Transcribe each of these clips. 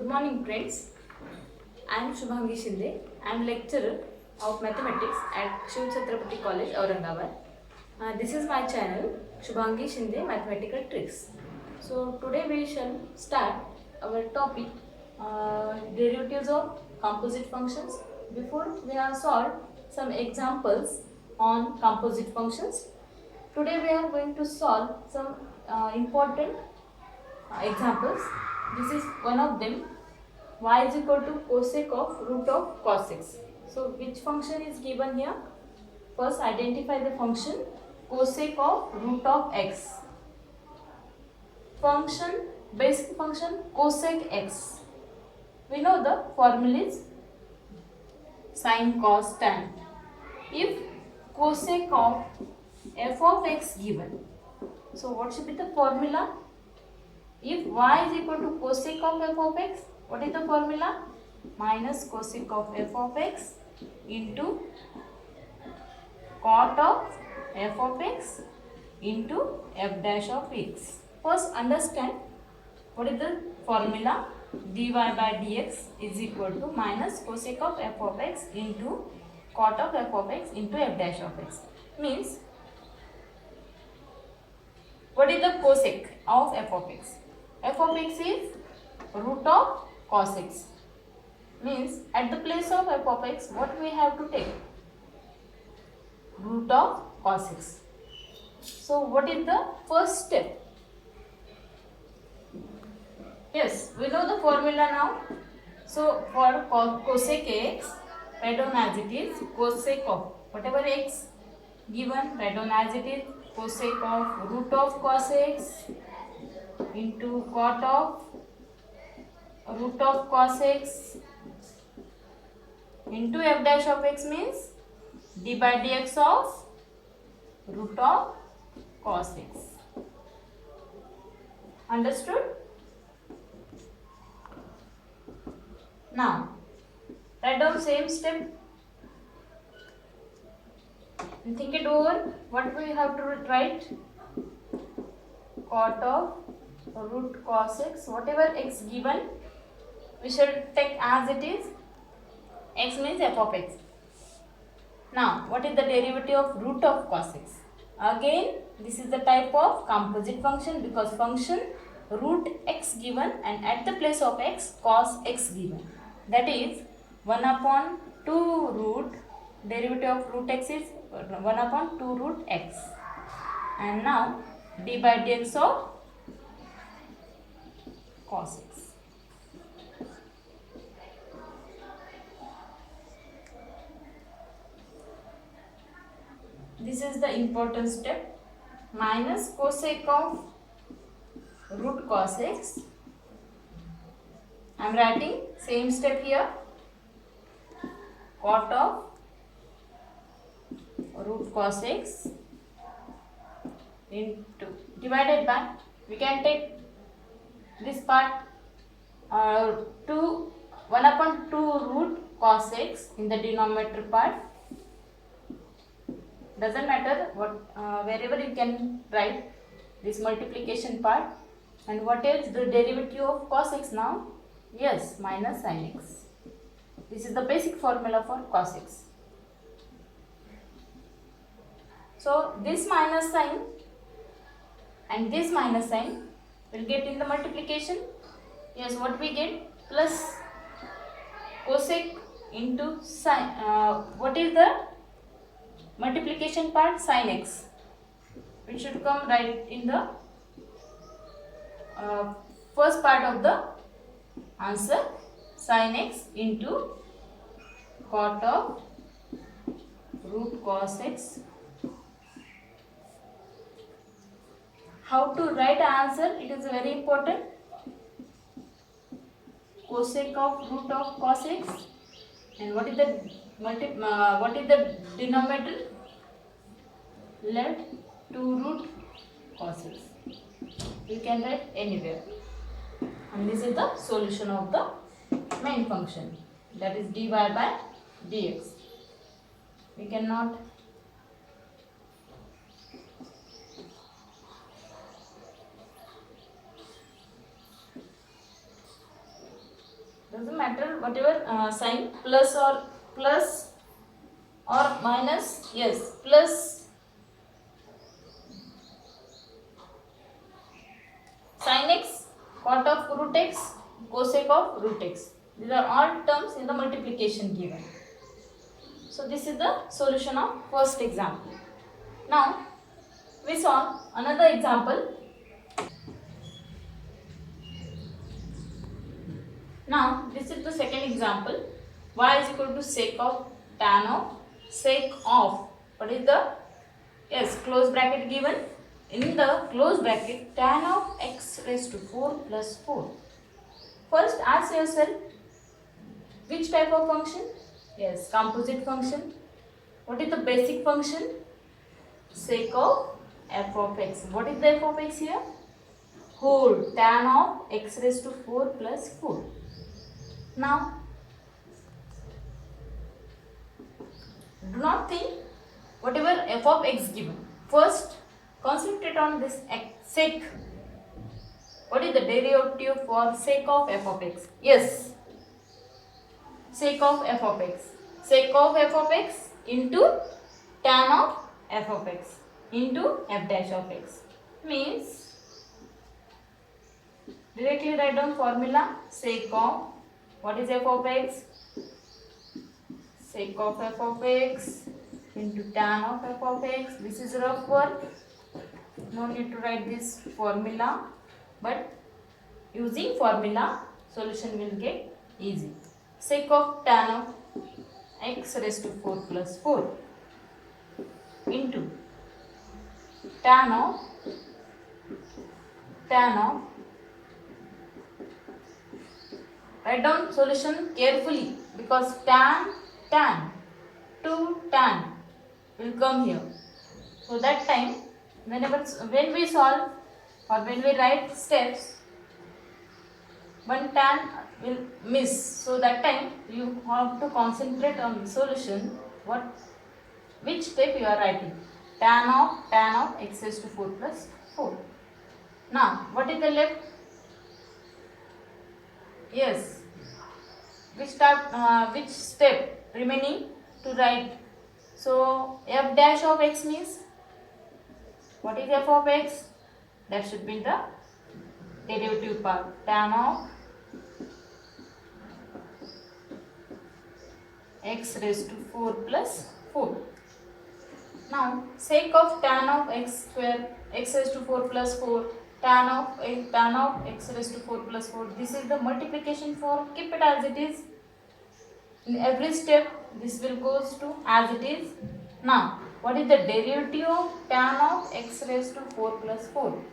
Good morning friends. I am Shubhangi Shinde. I am lecturer of mathematics at Shiv Chhatrapati College, Aurangabad. This is my channel Shubhangi Shinde Mathematical Tricks. So today we shall start our topic derivatives of composite functions. Before we have solved some examples on composite functions. Today we are going to solve some important examples. This is one of them. Y is equal to cosec of root of cos x. So which function is given here? First identify the function cosec of root of x. Function, basic function cosec x. We know the formula is sin cos tan. If cosec of f of x given, so what should be the formula? If y is equal to cosec of f of x, what is the formula? Minus cosec of f of x into cot of f of x into f dash of x. First understand what is the formula. Dy by dx is equal to minus cosec of f of x into cot of f of x into f dash of x. Means what is the cosec of f of x? F of x is root of cos x. Means at the place of f of x, what we have to take? Root of cos x. So what is the first step? Yes, we know the formula now. So for cosec x, write down as it is cosec of whatever x given, write down as it is cosec of root of cos x into cot of root of cos x into f dash of x, means d by dx of root of cos x. Understood? Now write down same step and think it over. What we have to write? Cot of root cos x, whatever x given, we shall take as it is. X means f of x. Now what is the derivative of root of cos x? Again this is the type of composite function, because function root x given and at the place of x cos x given. That is 1 upon 2 root, derivative of root x is 1 upon 2 root x. And now d by dx of cos x. This is the important step. Minus cosec of root cos x. I am writing same step here. Cot of root cos x into divided by, we can take this part 1 upon 2 root cos x in the denominator part. Doesn't matter what, wherever you can write this multiplication part. And what is the derivative of cos x now? Yes, minus sin x. This is the basic formula for cos x. So this minus sign and this minus sign will get in the multiplication. Yes, what we get? Plus cosec into sin. What is the multiplication part? Sin x. It should come right in the first part of the answer. Sin x into cot of root cos x. How to write answer? It is very important. Cosec of root of cos x, and what is the denominator? Let 2 root cos x. You can write anywhere. And this is the solution of the main function, that is dy by dx. We cannot doesn't matter whatever sign, plus or minus, yes, plus sin x, cot of root x, cosec of root x. These are all terms in the multiplication given. So this is the solution of first example. Now we solve another example. Now this is the second example. Y is equal to sec of tan of sec of, what is the, yes, close bracket given. In the close bracket, tan of x raised to 4 plus 4. First ask yourself, which type of function? Yes, composite function. What is the basic function? Sec of f of x. What is the f of x here? Whole tan of x raised to 4 plus 4. Now, do not think whatever f of x given. First, concentrate on this sec. What is the derivative for sec of f of x? Yes, sec of f of x. Sec of f of x into tan of f of x into f dash of x. Means, directly write down formula. Sec of, what is f of x? Sec of f of x into tan of f of x. This is rough work. No need to write this formula, but using formula solution will get easy. Sec of tan of x raised to 4 plus 4 into tan of write down solution carefully, because tan to tan will come here. So that time, when we solve or when we write steps, one tan will miss. So that time you have to concentrate on the solution. Which step you are writing? Tan of x raised to 4 plus 4. Now what is the left? Yes. Which step remaining to write? So f dash of x means, what is f of x? That should be the derivative part. Tan of x raised to 4 plus 4. Now sec of tan of x square, x raised to 4 plus 4, tan of x raised to 4 plus 4. This is the multiplication form. Keep it as it is. In every step this will goes to as it is. Now what is the derivative of tan of x raised to 4 plus 4?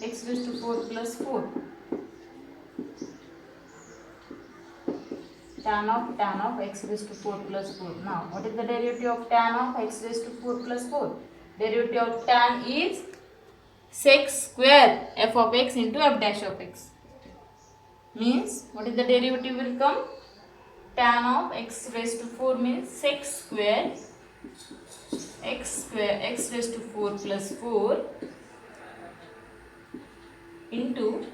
X raised to 4 plus 4. Tan of x raised to 4 plus 4. Now what is the derivative of tan of x raised to 4 plus 4? Derivative of tan is sec square f of x into f dash of x. Means, what is the derivative will come? Tan of x raised to 4 means sec square x raised to 4 plus 4 into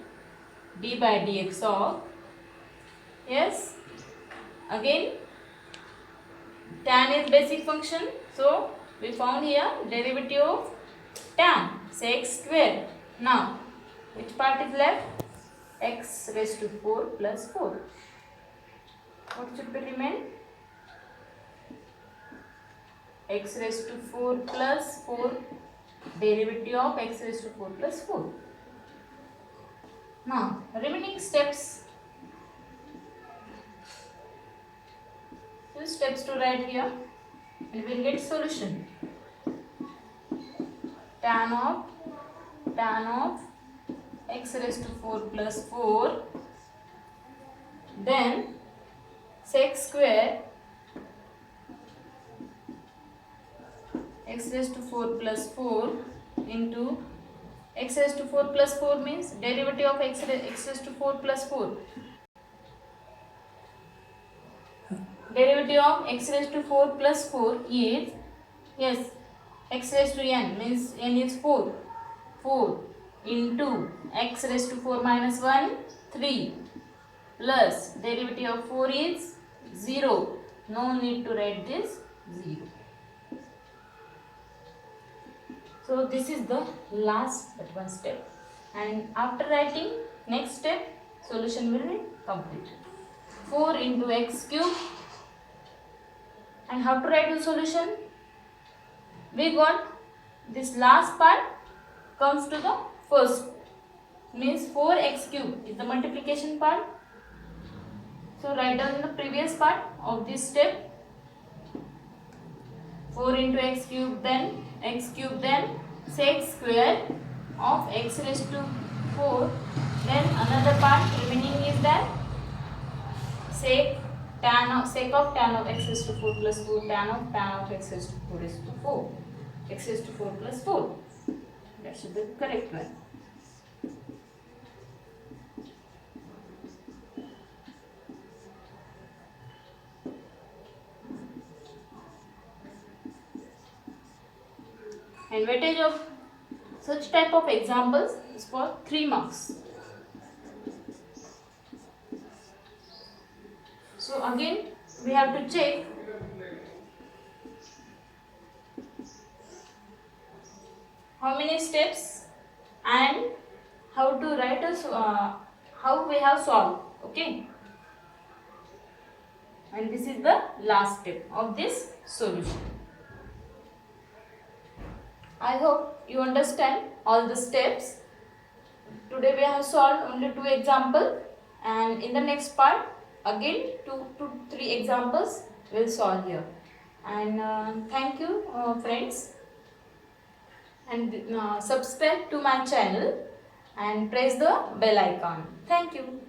d by dx of, yes, again tan is basic function, so we found here derivative of tan sec square. Now which part is left? X raised to 4 plus 4. What should be remain? X raised to 4 plus 4, derivative of x raised to 4 plus 4. Now remaining steps, few steps to write here, and we will get solution. Tan of x raised to 4 plus 4, then sec square x raised to 4 plus 4 into x raised to 4 plus 4 means derivative of x raised to 4 plus 4. Derivative of x raised to 4 plus 4 is, yes, x raised to n means n is 4. 4 into x raised to 4 minus 1, 3 plus derivative of 4 is 0. No need to write this 0. So this is the last but one step, and after writing next step solution will be completed. 4 into x cube, and how to write the solution? We got this last part comes to the first, means 4x cube is the multiplication part. So write down the previous part of this step. 4 into x cube, then sec square of x raised to 4. Then another part remaining is that sec of tan of x raised to 4 plus 4, tan of x raised to 4 is to 4. X raised to 4 plus 4. That should be the correct one. And weightage of such type of examples is for 3 marks. So again we have to check how many steps and how to write how we have solved. Okay, and this is the last step of this solution. I hope you understand all the steps. Today we have solved only 2 examples, and in the next part again 2 to 3 examples will solve here. And thank you friends, and subscribe to my channel and press the bell icon. Thank you.